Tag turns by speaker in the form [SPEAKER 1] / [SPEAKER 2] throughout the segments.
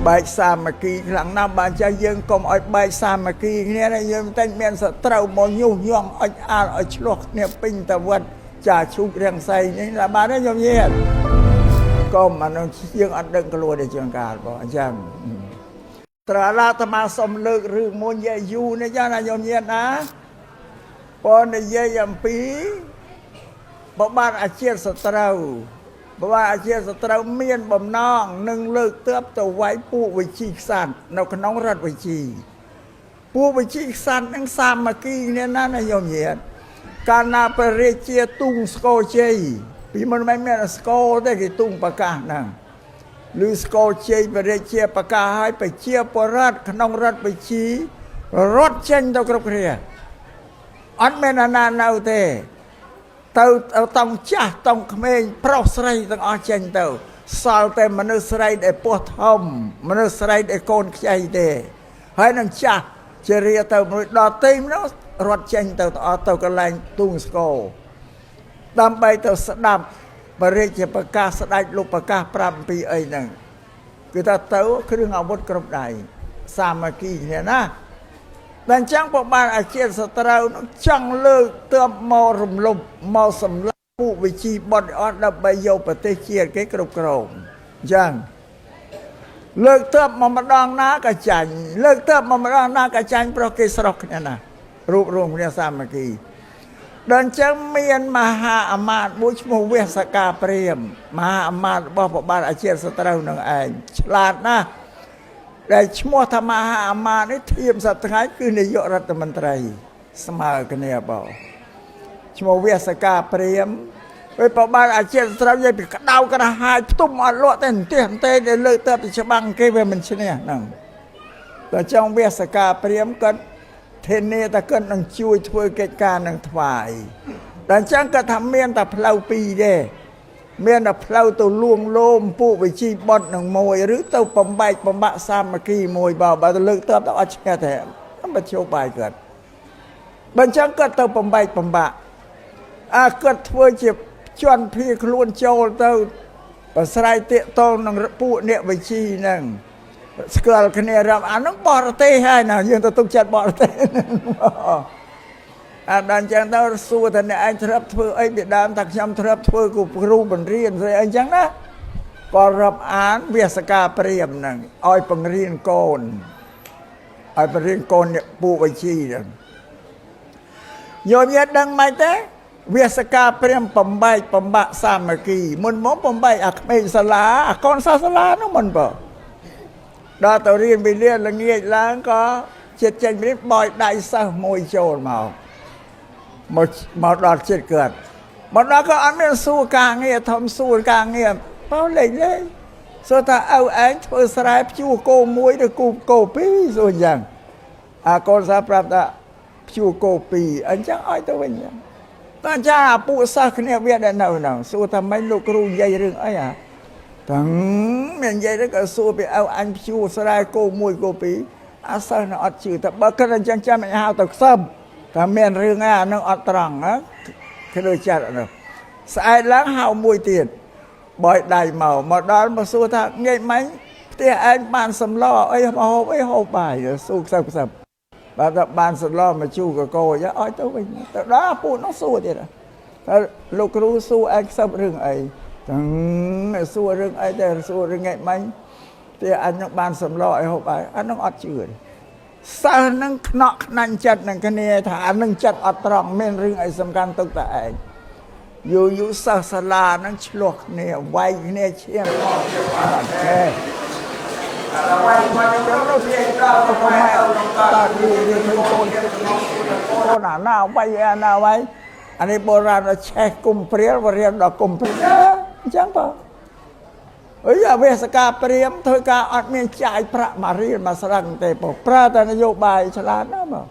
[SPEAKER 1] បែកសាមគ្គីខ្លាំងណាស់បានចាស់យើងកុំឲ្យបែកសាមគ្គីគ្នាណាយើងតែមានសត្រូវមកញុះញង់អុចអាលឲ្យឆ្លោះគ្នាពេញតវត្តចាឈូករាំងសៃនេះlàបានទេញោមញាតិកុំអានោះយើងអត់ដឹងខ្លួនទេជាងកាលបងអញ្ចឹងត្រឡាអាត្មាសុំលើករឿងមួយនិយាយយូរនេះចាណាញោមញាតិណាបងនិយាយអំពីបបាក់អាជាសត្រូវបបាក់អាជាសត្រូវមានបំណងនឹងលើកទើបទៅវាយពួកវិជីខ្សាត់នៅក្នុងរដ្ឋវិជីពួកវិជីខ្សាត់នឹងសាមគ្គីគ្នាណាញោមញាតិកាលណាព្រះរាជាទុងស្គរជ័យពីមិនមែនមានស្គរទេគេទុងប្រកាសហ្នឹងឬស្គរជ័យព្រះរាជាប្រកាសឲ្យប្រជាពលរដ្ឋក្នុងរដ្ឋវិជីរត់ចេញទៅគ្រប់គ្នាអត់មានណានៅទេទៅតង់ចាស់តង់ក្មេងប្រុសស្រីទាំងអស់ចេញទៅសល់តែមនុស្សស្រីដែលពោះធំមនុស្សស្រីដែលកូនខ្ចីទេហើយនឹងចាស់ជារាទៅមួយដល់ទីនោះរត់ចេញទៅអត់ទៅកន្លែងទូងស្គរដើម្បីទៅស្ដាប់បរិយាប្រកាសស្ដេចលោកប្រកាសប្រាប់ពីអីហ្នឹងគឺថាទៅគ្រឿងអាវុធគ្រប់ដៃសាមគ្គីគ្នាណាតែអញ្ចឹងពួកបានអាជាសត្រូវចង់លើកទើបមករំលប់មកសម្លាប់ពួកវិជីបុតអត់ដើម្បីយកប្រទេសជាតិគេគ្រប់គ្រងអញ្ចឹងលើកទើបមកម្ដងណាក៏ចាញ់លើកទើបមកម្ដងណាក៏ចាញ់ព្រោះគេស្រស់គ្នាណារួបរวมគ្នាសាមគ្គីដល់អញ្ចឹងមានមហាអាមាត្យមួយឈ្មោះវេសកាព្រាមមហាអាមាត្យរបស់ព្រះបាទអាជាសត្រូវនឹងឯងឆ្លាតណាស់ដែលឈ្មោះថាមហាអាមាត្យនេះធៀបសប្តាហ៍គឺនាយករដ្ឋមន្ត្រីស្មើគ្នាបងឈ្មោះវេសកាព្រាមពេលព្រះបាទអាជាត្រូវនិយាយពីក្តៅក្រហាយផ្ទុំអត់លក់ទេអន្ទេដែលលើកទៅពីច្បាំងគេវាមិនឈ្នះហ្នឹងដល់ចង់វេសកាព្រាមគាត់ធានាតែគាត់នឹងជួយធ្វើកិច្ចការនឹងថ្វាយដល់អញ្ចឹងគាត់ថាមានតែផ្លូវពីរទេមានតែផ្លូវទៅលួងលោមពួកវិជីបុតនឹងមួយឬទៅបំបែកបំបាក់សាមគ្គីមួយបើទៅលើកទៅអត់ឈ្នះទេមិនបជោបាយគាត់បើអញ្ចឹងគាត់ទៅបំបែកបំបាក់គាត់ធ្វើជាជន់ភីខ្លួនចូលទៅប្រស្រ័យតាកតងនឹងពួកអ្នកវិជីហ្នឹងស្គាល់គ្នារាប់អានោះបរទេសហើយណាយើងទៅទុកចិត្តបរទេសដល់អញ្ចឹងទៅសួរថាអ្នកឯងធ្លាប់ធ្វើអីពីដើមថាខ្ញុំធ្លាប់ធ្វើគ្រូបង្រៀនស្អីអីចឹងណាក៏រាប់អានវេសកាព្រាមហ្នឹងឲ្យបង្រៀនកូនឲ្យបង្រៀនកូនអ្នកពួកវិជីហ្នឹងញោមញាតិដឹងមិនទេវេសកាព្រាមបំបែកបំបាក់សាមគ្គីមុនមកបំបែកអាក្មេងសាលាអាកូនសាលានោះមិនបើដល់ទៅរៀនវិលាល្ងាចឡើងក៏ចិត្តចេញរៀនបយដៃសិស្សមួយចូលមកដល់ចិត្តគាត់មកដល់ក៏អត់មានសួរការងារធំសួរការងារបើលេងសួរថាឪឯងធ្វើស្រែភ្ជួរគោមួយឬគោពីរសួរអញ្ចឹងអាកូនសាប្រាប់ថាភ្ជួរគោពីរអញ្ចឹងឲ្យទៅវិញតែអញ្ចឹងអាពួកសិស្សគ្នាវាដែលនៅហ្នឹងសួរថាម៉េចលោកគ្រូនិយាយរឿងអីទាំងមាននិយាយទៅក៏សួរពីឪអញភ្ជួរស្រែគោមួយគោពីរអាសិស្សនៅអត់ជឿតែបើគិតអញ្ចឹងចាំមិនហៅទៅខ្សឹបតែមានរឿងអានឹងអត់ត្រង់គឺដូចចាត់នោះស្អែកឡើងហៅមួយទៀតបយដៃមកដល់មកសួរថាងាយម៉េចផ្ទះឯងបានសម្លអីមកហូបអីហូបបាយសួរខ្សឹបបាទថាបានសម្លមកជូរកកឲ្យទៅវិញទៅដល់ពួកនោះសួរទៀតតែលោកគ្រូសួរឯងខ្សឹបរឿងអីទាំងសួររឿងអីតែសួររឿងងាយម៉េចផ្ទះអញនឹងបានសម្លឲ្យហូបបាយអានឹងអត់ជឿទេសិស្សនឹងខ្នក់ខ្នាញ់ចិត្តនឹងគ្នាថាអានឹងចិត្តអត់ត្រង់មានរឿងអីសំខាន់ទុកតែឯងយូរសិស្សសាលានឹងឆ្លោះគ្នាវាយគ្នាឈាមអូខេដល់វាយមកទៅនោះគេដល់ទៅម៉ែតាឌីរៀនកូនណាវាយណាវាយអានេះបុរាណឆេះគុំព្រាលវរៀនដល់គុំព្រាលអញ្ចឹងបើអីអាវេសកាព្រាមធ្វើការអត់មានចាយប្រាក់មករៀនមកស្រឹងទេប្រើតែនយោបាយឆ្លាតណាស់មក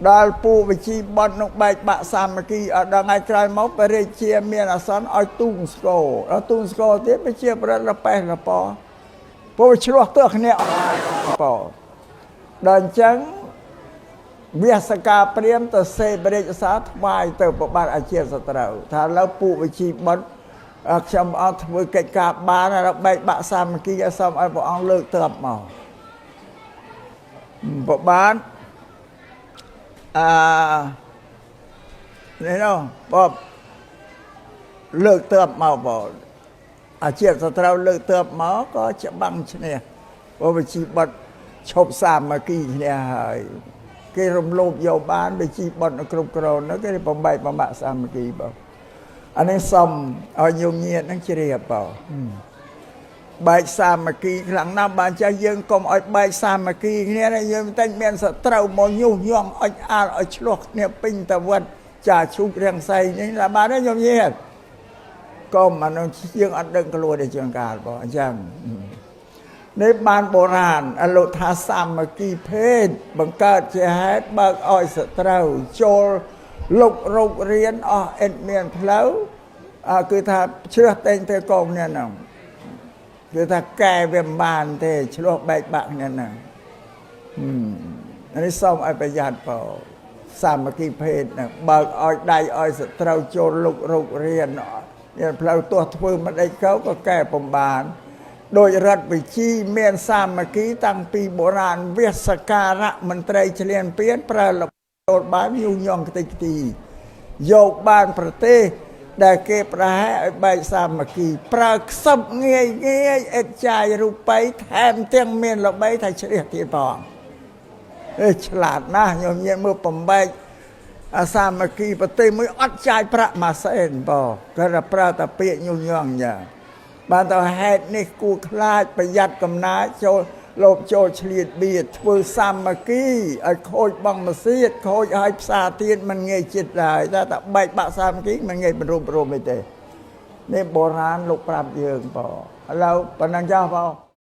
[SPEAKER 1] ដល់ពូវិជីបតនោះបែកបាក់សាមគ្គីអត់ដល់ថ្ងៃក្រោយមកព្រះរាជាមានអាសន្នឲ្យទូងស្គរដល់ទូងស្គរទៀតប្រជាប្រដ្ឋលប៉េះលប៉ពូឆ្លោះទើគ្នាប៉ដល់អញ្ចឹងវាសកាព្រាមទៅសេព្រះរាជសារថ្វាយទៅប្របាទអាជាសត្រូវថាឥឡូវពូវិជីបត ខ្ញុំអត់ធ្វើកិច្ចការបានដល់បែកបាក់សាមគ្គីឲ្យសូមឲ្យព្រះអង្គលើកទ័ពមកប្របាននេះនោះបលើកទ័ពមកបងអាជាសត្រូវលើកទ័ពមកក៏ច្បាំងឈ្នះព្រោះវិជីបុតឈប់សាមគ្គីឈ្នះហើយគេរំលោភយកបានវិជីបុតគ្រប់គ្រងនោះគេបំបែកបំបាក់សាមគ្គីបងអានេះសុំឲ្យញោមញាតនឹងជ្រាបបងបែកសាមគ្គីខ្លាំងណាស់បានចាស់យើងកុំឲ្យបែកសាមគ្គីគ្នាយើងតែមានសត្រូវមកញុះញង់អុចអាលឲ្យឆ្លោះគ្នាពេញតវត្តចាឈូករាំងសៃនេះឡាបានទេញោមញាតកុំអានោះយើងអត់ដឹងខ្លួនទេជាងកាលបងអញ្ចឹងនេះបានបុរាណអលោកថាសាមគ្គីភេទបង្កើតជាហេតុបើកឲ្យសត្រូវចូលលុករោគរៀនអស់អិតមានផ្លូវគឺថាជ្រើសតែងទៅកងនេះហ្នឹងគឺថាកែវាមិនបានទេឆ្លោះបែកបាក់គ្នាហ្នឹងនេះសូមឲ្យប្រយ័ត្នបងសាមគ្គីភេទហ្នឹងបើកឲ្យដៃឲ្យសត្រូវចូលលុករោគរៀនមានផ្លូវទាស់ធ្វើមិនដេចក៏កែបំបានដោយរដ្ឋវិជីមានសាមគ្គីតាំងពីបុរាណវាសការៈមន្ត្រីឆ្លៀនពៀនប្រើលចូលបានយុញងខ្ទេចខ្ទីយកបានប្រទេសដែលគេប្រហែលឲ្យបែកសាមគ្គីប្រើខ្សឹបងាយងាយអិតចាយរូបិយថែមទាំងមានល្បីថាជ្រះទៀតផងឆ្លាតណាស់ញោមញាតមើលបំបែកសាមគ្គីប្រទេសមួយអត់ចាយប្រាក់មួយសេនបងគាត់ប្រើតែពាក្យញុះញង់យ៉ាងបានទៅហេតុនេះគួរខ្លាចប្រយ័ត្នកំណាចចូលលោភចូលឆ្លៀតបៀតធ្វើសាមគ្គីឲ្យខូចបងមសៀតខូចឲ្យផ្សារទៀតមិនងាយចិត្តដែរតែបែកបាក់សាមគ្គីមិនងាយបរុំអីទេនេះបុរាណលោកប្រាប់យើងបងឥឡូវប៉ុណ្ណឹងចោះបង